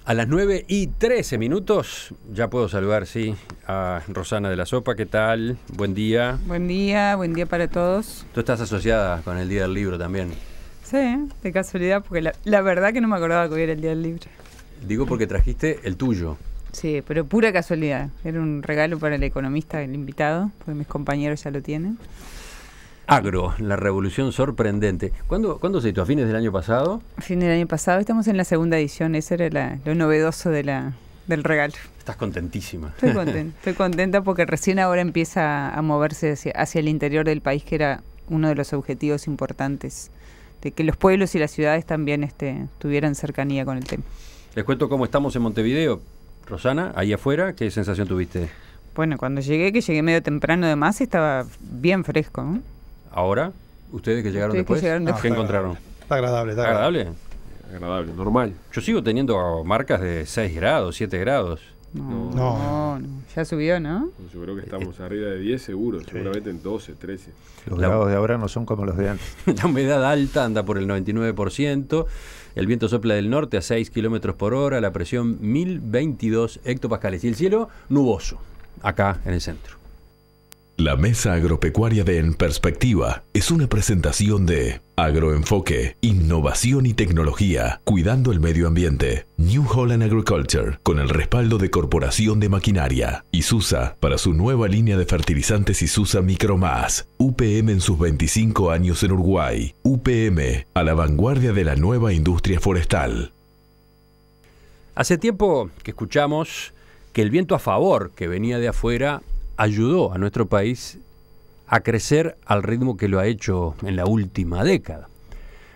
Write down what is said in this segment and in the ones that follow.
A las 9:13 ya puedo saludar, sí, a Rosana de la Sopa. ¿Qué tal? Buen día. Buen día para todos. Tú estás asociada con el Día del Libro también. Sí, de casualidad, porque la verdad que no me acordaba que hoy era el Día del Libro. Digo porque trajiste el tuyo. Sí, pero pura casualidad. Era un regalo para el economista, el invitado, porque mis compañeros ya lo tienen. Agro, la revolución sorprendente. ¿Cuándo se hizo? ¿A fines del año pasado? A fines del año pasado, estamos en la segunda edición. Ese era lo novedoso del regalo. Estás contentísima. Estoy contenta porque recién ahora empieza a moverse hacia el interior del país, que era uno de los objetivos importantes, de que los pueblos y las ciudades también tuvieran cercanía con el tema. Les cuento cómo estamos en Montevideo. Rosana, ahí afuera, ¿qué sensación tuviste? Bueno, cuando llegué medio temprano además, estaba bien fresco, ¿no? Ahora, ustedes que llegaron después, ¿qué encontraron? Está agradable. Agradable, normal. Yo sigo teniendo marcas de 6 grados, 7 grados. No, ya subió, ¿no? Yo creo que estamos arriba de 10 seguro, seguramente en 12, 13. Los grados de ahora no son como los de antes. La humedad alta anda por el 99%, el viento sopla del norte a 6 kilómetros por hora, la presión 1022 hectopascales y el cielo nuboso, acá en el centro. La Mesa Agropecuaria de En Perspectiva es una presentación de Agroenfoque, Innovación y Tecnología, cuidando el medio ambiente. New Holland Agriculture, con el respaldo de Corporación de Maquinaria. Isusa, para su nueva línea de fertilizantes Isusa Micromás. UPM en sus 25 años en Uruguay. UPM, a la vanguardia de la nueva industria forestal. Hace tiempo que escuchamos que el viento a favor que venía de afuera ayudó a nuestro país a crecer al ritmo que lo ha hecho en la última década.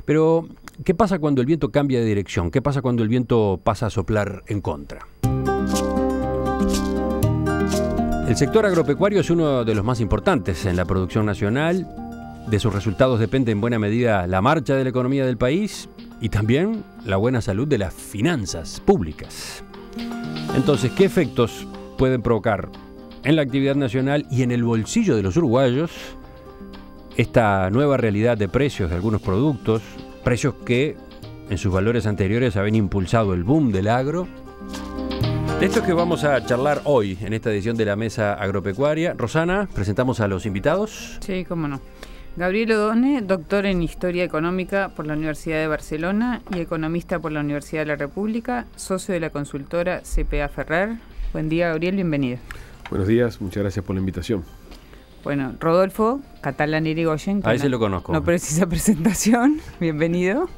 Pero, ¿qué pasa cuando el viento cambia de dirección? ¿Qué pasa cuando el viento pasa a soplar en contra? El sector agropecuario es uno de los más importantes en la producción nacional. De sus resultados depende en buena medida la marcha de la economía del país y también la buena salud de las finanzas públicas. Entonces, ¿qué efectos pueden provocar en la actividad nacional y en el bolsillo de los uruguayos esta nueva realidad de precios de algunos productos, precios que en sus valores anteriores habían impulsado el boom del agro? De esto es que vamos a charlar hoy en esta edición de la Mesa Agropecuaria. Rosana, presentamos a los invitados. Sí, cómo no. Gabriel Odone, doctor en Historia Económica por la Universidad de Barcelona y economista por la Universidad de la República, socio de la consultora CPA Ferrer. Buen día, Gabriel, bienvenido. Buenos días, muchas gracias por la invitación. Bueno, Rodolfo Catalán Irigoyen. A ese lo conozco. No precisa presentación. Bienvenido.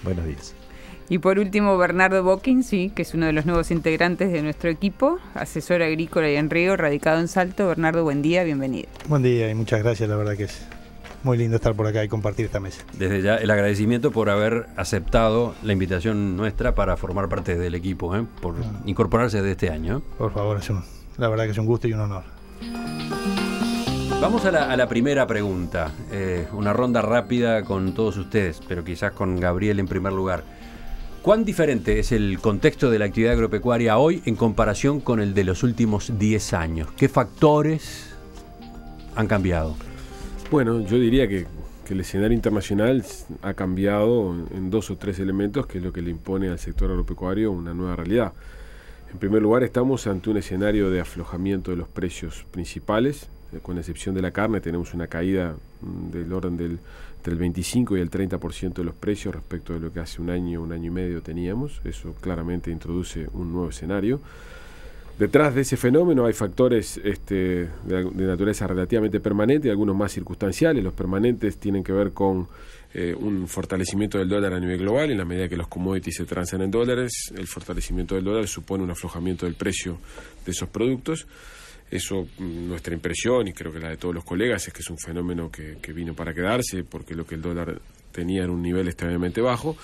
Buenos días. Y por último, Bernardo Bocking, sí, que es uno de los nuevos integrantes de nuestro equipo, asesor agrícola y en riego, radicado en Salto. Bernardo, buen día, bienvenido. Buen día y muchas gracias, la verdad que es muy lindo estar por acá y compartir esta mesa. Desde ya el agradecimiento por haber aceptado la invitación nuestra para formar parte del equipo, por incorporarse de este año. Por favor, la verdad que es un gusto y un honor. Vamos a la primera pregunta, una ronda rápida con todos ustedes, pero quizás con Gabriel en primer lugar. ¿Cuán diferente es el contexto de la actividad agropecuaria hoy en comparación con el de los últimos 10 años? ¿Qué factores han cambiado? Bueno, yo diría que el escenario internacional ha cambiado en 2 o 3 elementos, que es lo que le impone al sector agropecuario una nueva realidad. En primer lugar, estamos ante un escenario de aflojamiento de los precios principales. Con excepción de la carne, tenemos una caída del orden entre el 25 y el 30% de los precios respecto de lo que hace un año y medio teníamos. Eso claramente introduce un nuevo escenario. Detrás de ese fenómeno hay factores de naturaleza relativamente permanente y algunos más circunstanciales. Los permanentes tienen que ver con un fortalecimiento del dólar a nivel global. En la medida que los commodities se transan en dólares, el fortalecimiento del dólar supone un aflojamiento del precio de esos productos. Eso, nuestra impresión, y creo que la de todos los colegas, es que es un fenómeno que vino para quedarse, porque lo que el dólar tenía era un nivel extremadamente bajo.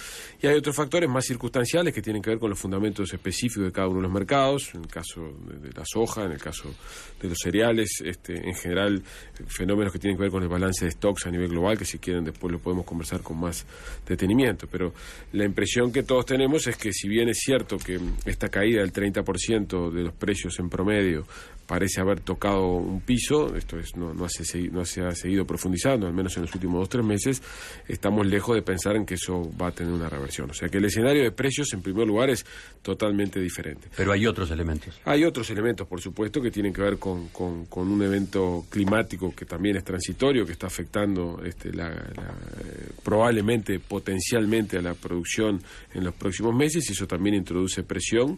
Y hay otros factores más circunstanciales que tienen que ver con los fundamentos específicos de cada uno de los mercados, en el caso de la soja, en el caso de los cereales, en general fenómenos que tienen que ver con el balance de stocks a nivel global, que si quieren después lo podemos conversar con más detenimiento. Pero la impresión que todos tenemos es que, si bien es cierto que esta caída del 30% de los precios en promedio parece haber tocado un piso, esto es, no se ha seguido profundizando, al menos en los últimos 2 o 3 meses, estamos estamos lejos de pensar en que eso va a tener una reversión. O sea que el escenario de precios, en primer lugar, es totalmente diferente. Pero hay otros elementos. Hay otros elementos, por supuesto, que tienen que ver con un evento climático que también es transitorio, que está afectando probablemente, potencialmente, a la producción en los próximos meses, y eso también introduce presión.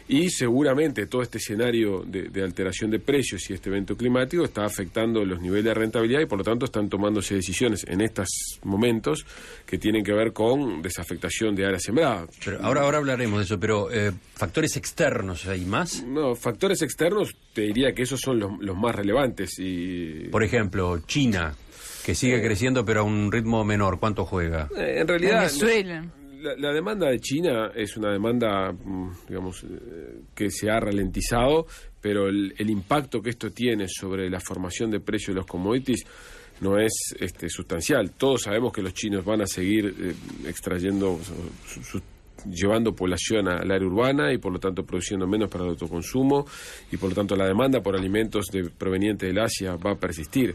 Y seguramente todo este escenario de alteración de precios y este evento climático está afectando los niveles de rentabilidad, y por lo tanto están tomándose decisiones en estos momentos que tienen que ver con desafectación de áreas sembradas. Pero ahora hablaremos de eso, pero factores externos, ¿hay más? No, factores externos, te diría que esos son los más relevantes. Y por ejemplo, China, que sigue creciendo pero a un ritmo menor, ¿cuánto juega? En realidad, Venezuela. La demanda de China es una demanda, digamos, que se ha ralentizado, pero el impacto que esto tiene sobre la formación de precios de los commodities no es sustancial. Todos sabemos que los chinos van a seguir extrayendo, llevando población al área urbana y por lo tanto produciendo menos para el autoconsumo, y por lo tanto la demanda por alimentos provenientes del Asia va a persistir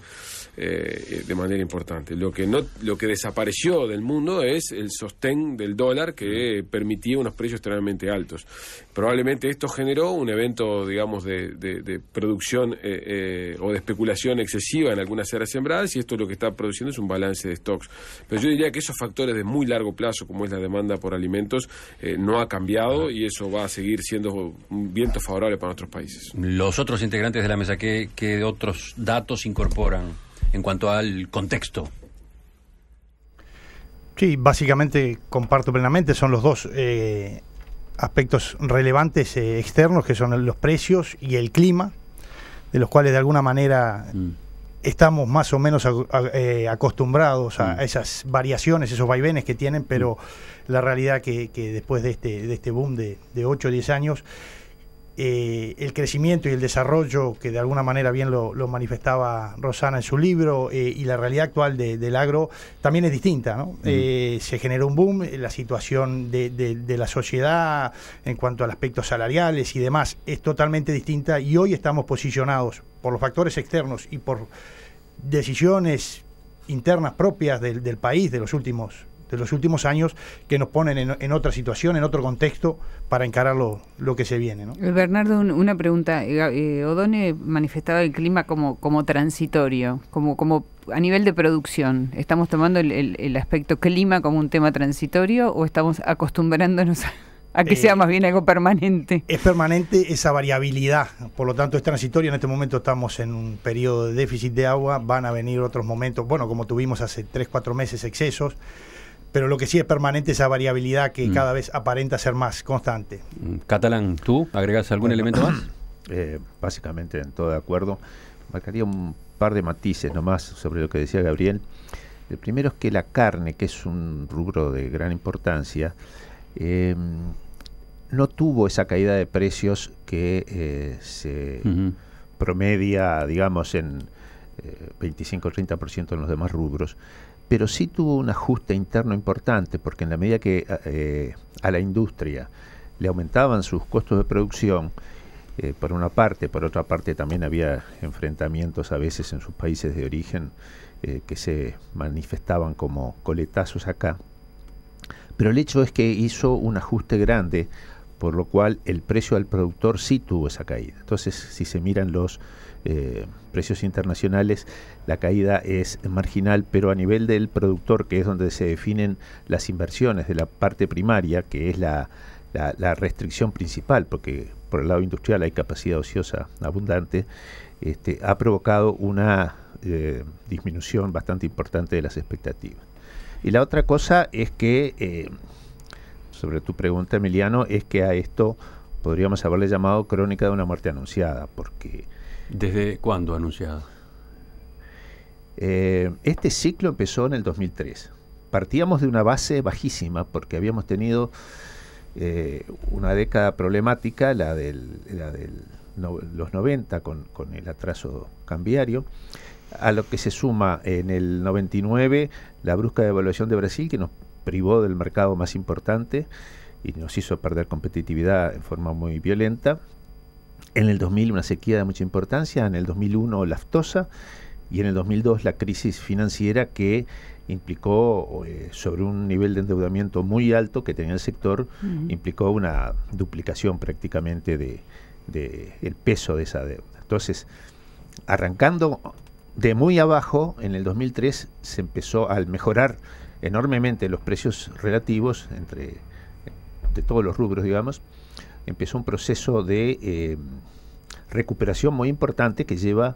de manera importante. Lo que desapareció del mundo es el sostén del dólar, que permitía unos precios extremadamente altos. Probablemente esto generó un evento, digamos, de producción o de especulación excesiva en algunas áreas sembradas, y esto lo que está produciendo es un balance de stocks. Pero yo diría que esos factores de muy largo plazo, como es la demanda por alimentos, no ha cambiado, y eso va a seguir siendo un viento favorable para nuestros países. Los otros integrantes de la mesa, ¿qué otros datos incorporan en cuanto al contexto? Sí, básicamente comparto plenamente, son los dos aspectos relevantes externos, que son los precios y el clima, de los cuales de alguna manera estamos más o menos acostumbrados a esas variaciones, esos vaivenes que tienen, pero la realidad que después de este boom de 8 o 10 años, el crecimiento y el desarrollo, que de alguna manera bien lo manifestaba Rosana en su libro, y la realidad actual del agro también es distinta, ¿no? Se generó un boom, la situación de la sociedad en cuanto al aspecto salariales y demás es totalmente distinta, y hoy estamos posicionados por los factores externos y por decisiones internas propias del país de los últimos años, que nos ponen en otra situación, en otro contexto, para encarar lo que se viene, ¿no? Bernardo, una pregunta. Odone manifestaba el clima como transitorio, como a nivel de producción. ¿Estamos tomando el aspecto clima como un tema transitorio, o estamos acostumbrándonos a que sea más bien algo permanente? Es permanente esa variabilidad, por lo tanto es transitorio. En este momento estamos en un periodo de déficit de agua, van a venir otros momentos, bueno, como tuvimos hace 3-4 meses, excesos, pero lo que sí es permanente, esa variabilidad que cada vez aparenta ser más constante. Catalán, ¿tú agregás algún elemento más? Básicamente en todo de acuerdo. Marcaría un par de matices nomás sobre lo que decía Gabriel. El primero es que la carne, que es un rubro de gran importancia, no tuvo esa caída de precios que se promedia, digamos, en 25-30% en los demás rubros, pero sí tuvo un ajuste interno importante, porque en la medida que a la industria le aumentaban sus costos de producción, por una parte, por otra parte también había enfrentamientos a veces en sus países de origen que se manifestaban como coletazos acá, pero el hecho es que hizo un ajuste grande, por lo cual el precio al productor sí tuvo esa caída. Entonces, si se miran los precios internacionales, la caída es marginal, pero a nivel del productor, que es donde se definen las inversiones de la parte primaria, que es la restricción principal, porque por el lado industrial hay capacidad ociosa abundante, ha provocado una disminución bastante importante de las expectativas. Y la otra cosa es que, sobre tu pregunta, Emiliano, es que a esto podríamos haberle llamado crónica de una muerte anunciada, porque... ¿Desde cuándo anunciada? Este ciclo empezó en el 2003. Partíamos de una base bajísima, porque habíamos tenido una década problemática, la de los 90 con el atraso cambiario, a lo que se suma en el 99 la brusca devaluación de Brasil, que nos privó del mercado más importante y nos hizo perder competitividad en forma muy violenta. En el 2000 una sequía de mucha importancia, en el 2001 la aftosa, y en el 2002 la crisis financiera que implicó sobre un nivel de endeudamiento muy alto que tenía el sector, implicó una duplicación prácticamente de el peso de esa deuda. Entonces, arrancando de muy abajo, en el 2003 se empezó a mejorar enormemente los precios relativos de todos los rubros, digamos. Empezó un proceso de recuperación muy importante que lleva,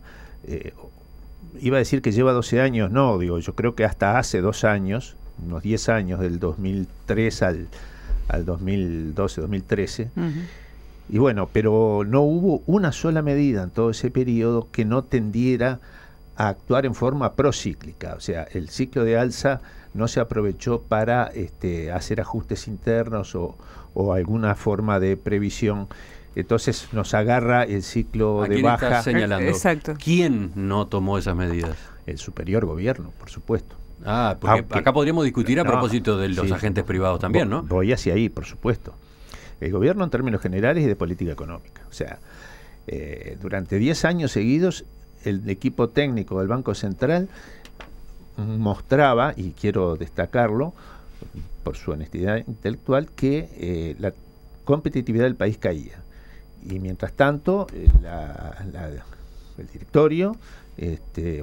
iba a decir que lleva 12 años, no, digo, yo creo que hasta hace 2 años, unos 10 años, del 2003 al 2012, 2013. Y bueno, pero no hubo una sola medida en todo ese periodo que no tendiera a actuar en forma procíclica. O sea, el ciclo de alza no se aprovechó para hacer ajustes internos o alguna forma de previsión. Entonces nos agarra el ciclo de baja. Estás señalando? Exacto. ¿Quién no tomó esas medidas? El superior gobierno, por supuesto. Porque acá podríamos discutir a propósito de los agentes privados también, ¿no? Voy hacia ahí, por supuesto. El gobierno en términos generales y de política económica. O sea, durante 10 años seguidos, el equipo técnico del Banco Central mostraba, y quiero destacarlo por su honestidad intelectual, que la competitividad del país caía. Y mientras tanto, el directorio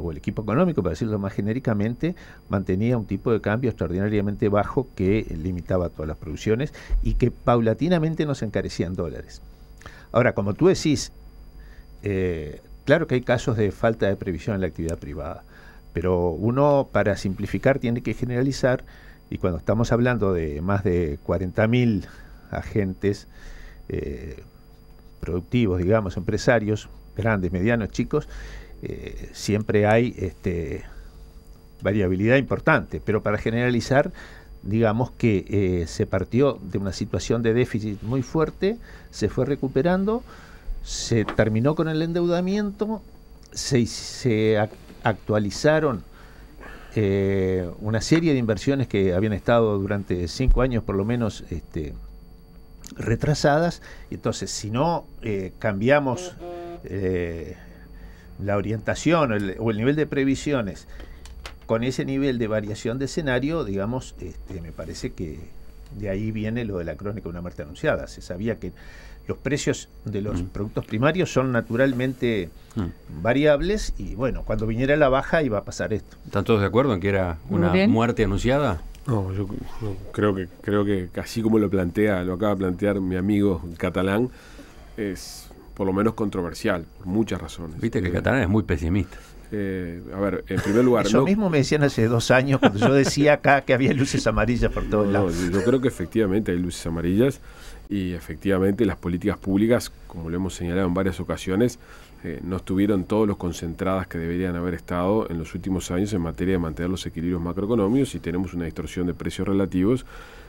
o el equipo económico, para decirlo más genéricamente, mantenía un tipo de cambio extraordinariamente bajo que limitaba todas las producciones y que paulatinamente nos encarecía en dólares. Ahora, como tú decís, claro que hay casos de falta de previsión en la actividad privada, pero uno, para simplificar, tiene que generalizar, y cuando estamos hablando de más de 40.000 agentes productivos, digamos, empresarios, grandes, medianos, chicos, siempre hay variabilidad importante, pero para generalizar, digamos que se partió de una situación de déficit muy fuerte, se fue recuperando, se terminó con el endeudamiento, se actualizaron una serie de inversiones que habían estado durante 5 años por lo menos retrasadas, y entonces si no cambiamos la orientación o el nivel de previsiones con ese nivel de variación de escenario, digamos, me parece que de ahí viene lo de la crónica de una muerte anunciada. Se sabía que los precios de los productos primarios son naturalmente variables, y bueno, cuando viniera la baja iba a pasar esto. ¿Están todos de acuerdo en que era una muerte anunciada? No, yo creo que así como lo acaba de plantear mi amigo catalán, es por lo menos controversial, por muchas razones. Viste que el catalán es muy pesimista. A ver, en primer lugar... Eso mismo me decían hace 2 años, cuando yo decía acá que había luces amarillas por todos lados. Yo creo que efectivamente hay luces amarillas, y efectivamente las políticas públicas, como lo hemos señalado en varias ocasiones, no estuvieron todos los concentradas que deberían haber estado en los últimos años en materia de mantener los equilibrios macroeconómicos, y tenemos una distorsión de precios relativos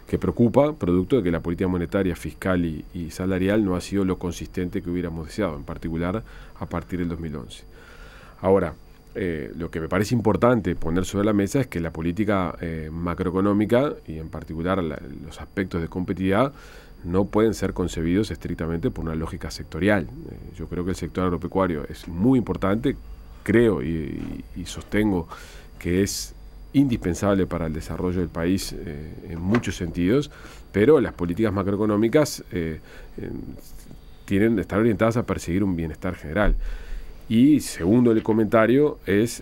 que preocupa, producto de que la política monetaria, fiscal y salarial no ha sido lo consistente que hubiéramos deseado, en particular a partir del 2011. Ahora, lo que me parece importante poner sobre la mesa es que la política macroeconómica, y en particular los aspectos de competitividad, no pueden ser concebidos estrictamente por una lógica sectorial. Yo creo que el sector agropecuario es muy importante, creo y sostengo que es indispensable para el desarrollo del país en muchos sentidos, pero las políticas macroeconómicas están orientadas a perseguir un bienestar general. Y segundo el comentario es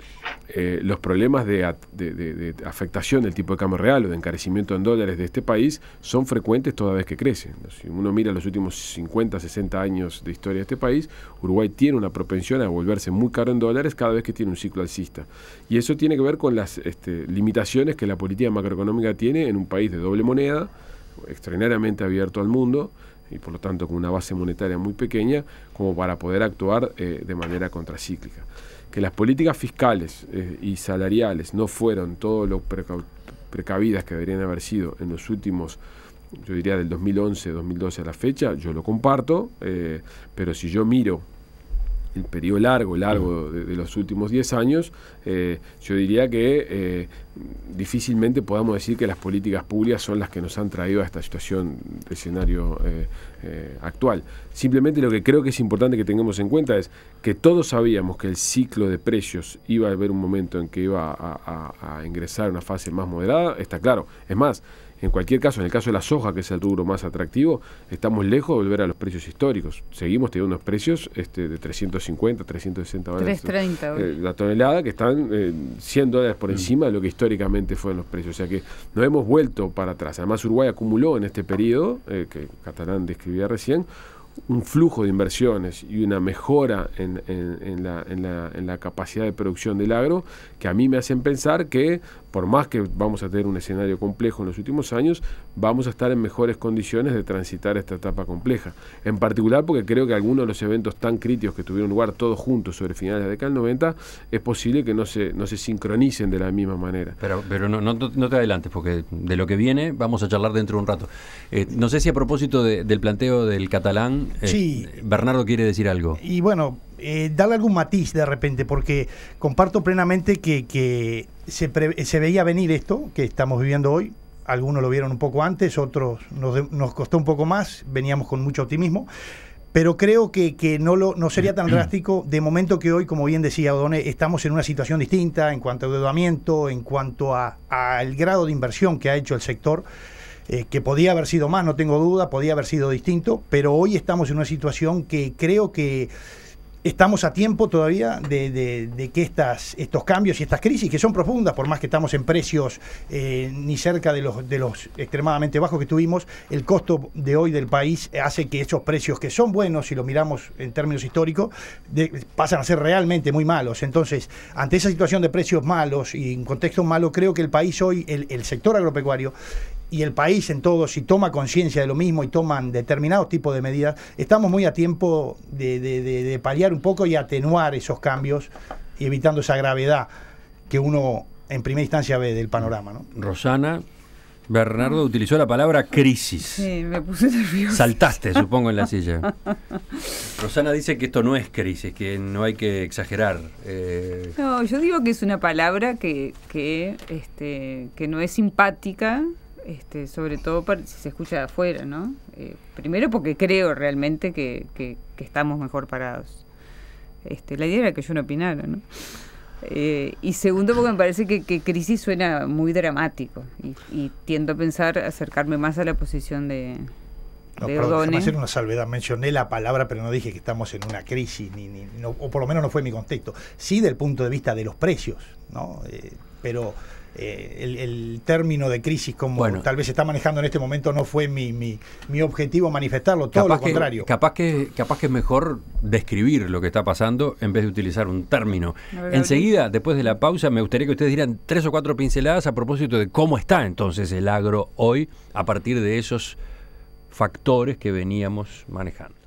los problemas de afectación del tipo de cambio real o de encarecimiento en dólares de este país son frecuentes toda vez que crecen. Si uno mira los últimos 50, 60 años de historia de este país, Uruguay tiene una propensión a volverse muy caro en dólares cada vez que tiene un ciclo alcista. Y eso tiene que ver con las limitaciones que la política macroeconómica tiene en un país de doble moneda, extraordinariamente abierto al mundo, y por lo tanto con una base monetaria muy pequeña, como para poder actuar de manera contracíclica. Que las políticas fiscales y salariales no fueron todo lo precavidas que deberían haber sido en los últimos, yo diría del 2011, 2012 a la fecha, yo lo comparto, pero si yo miro el periodo largo de los últimos 10 años, yo diría que difícilmente podamos decir que las políticas públicas son las que nos han traído a esta situación de escenario actual. Simplemente lo que creo que es importante que tengamos en cuenta es que todos sabíamos que el ciclo de precios iba a haber un momento en que iba a ingresar a una fase más moderada, está claro. Es más, en cualquier caso, en el caso de la soja, que es el rubro más atractivo, estamos lejos de volver a los precios históricos. Seguimos teniendo unos precios de 350, 360 dólares 330 la tonelada, que están $100 por encima de lo que históricamente fueron los precios. O sea que no hemos vuelto para atrás. Además, Uruguay acumuló en este periodo, que Catalán describía recién, un flujo de inversiones y una mejora en la capacidad de producción del agro, que a mí me hacen pensar que por más que vamos a tener un escenario complejo en los últimos años, vamos a estar en mejores condiciones de transitar esta etapa compleja. En particular porque creo que algunos de los eventos tan críticos que tuvieron lugar todos juntos sobre finales de la década del 90, es posible que no se sincronicen de la misma manera. Pero no te adelantes, porque de lo que viene vamos a charlar dentro de un rato. No sé si a propósito del planteo del catalán, sí, Bernardo quiere decir algo. Y bueno, darle algún matiz de repente, porque comparto plenamente que se veía venir esto que estamos viviendo hoy. Algunos lo vieron un poco antes, otros nos costó un poco más, veníamos con mucho optimismo, pero creo que no sería tan drástico de momento que hoy, como bien decía Odone, estamos en una situación distinta en cuanto a endeudamiento, en cuanto al grado de inversión que ha hecho el sector, que podía haber sido más, no tengo duda, podía haber sido distinto, pero hoy estamos en una situación que creo que estamos a tiempo todavía de que estos cambios y estas crisis, que son profundas, por más que estamos en precios ni cerca de los extremadamente bajos que tuvimos, el costo de hoy del país hace que esos precios, que son buenos si lo miramos en términos históricos, pasan a ser realmente muy malos. Entonces, ante esa situación de precios malos y en contexto malo, creo que el país hoy, el sector agropecuario y el país en todo, si toma conciencia de lo mismo y toman determinados tipos de medidas, estamos muy a tiempo de paliar un poco y atenuar esos cambios, y evitando esa gravedad que uno en primera instancia ve del panorama, ¿no? Rosana, Bernardo utilizó la palabra crisis. Sí, me puse nerviosa. Saltaste, supongo, en la silla. Rosana dice que esto no es crisis, que no hay que exagerar. No, yo digo que es una palabra que no es simpática, sobre todo si se escucha de afuera, ¿no? Primero porque creo realmente que estamos mejor parados. La idea era que yo no opinara, ¿no? Y segundo porque me parece que crisis suena muy dramático y tiendo a pensar, acercarme más a la posición de Odone. Déjame hacer una salvedad. Mencioné la palabra, pero no dije que estamos en una crisis, o por lo menos no fue mi contexto. Sí, del punto de vista de los precios, ¿no? Pero el término de crisis, como tal vez se está manejando en este momento, no fue mi objetivo manifestarlo, todo lo contrario. Capaz que es mejor describir lo que está pasando en vez de utilizar un término. Enseguida, después de la pausa, me gustaría que ustedes dieran 3 o 4 pinceladas a propósito de cómo está entonces el agro hoy a partir de esos factores que veníamos manejando.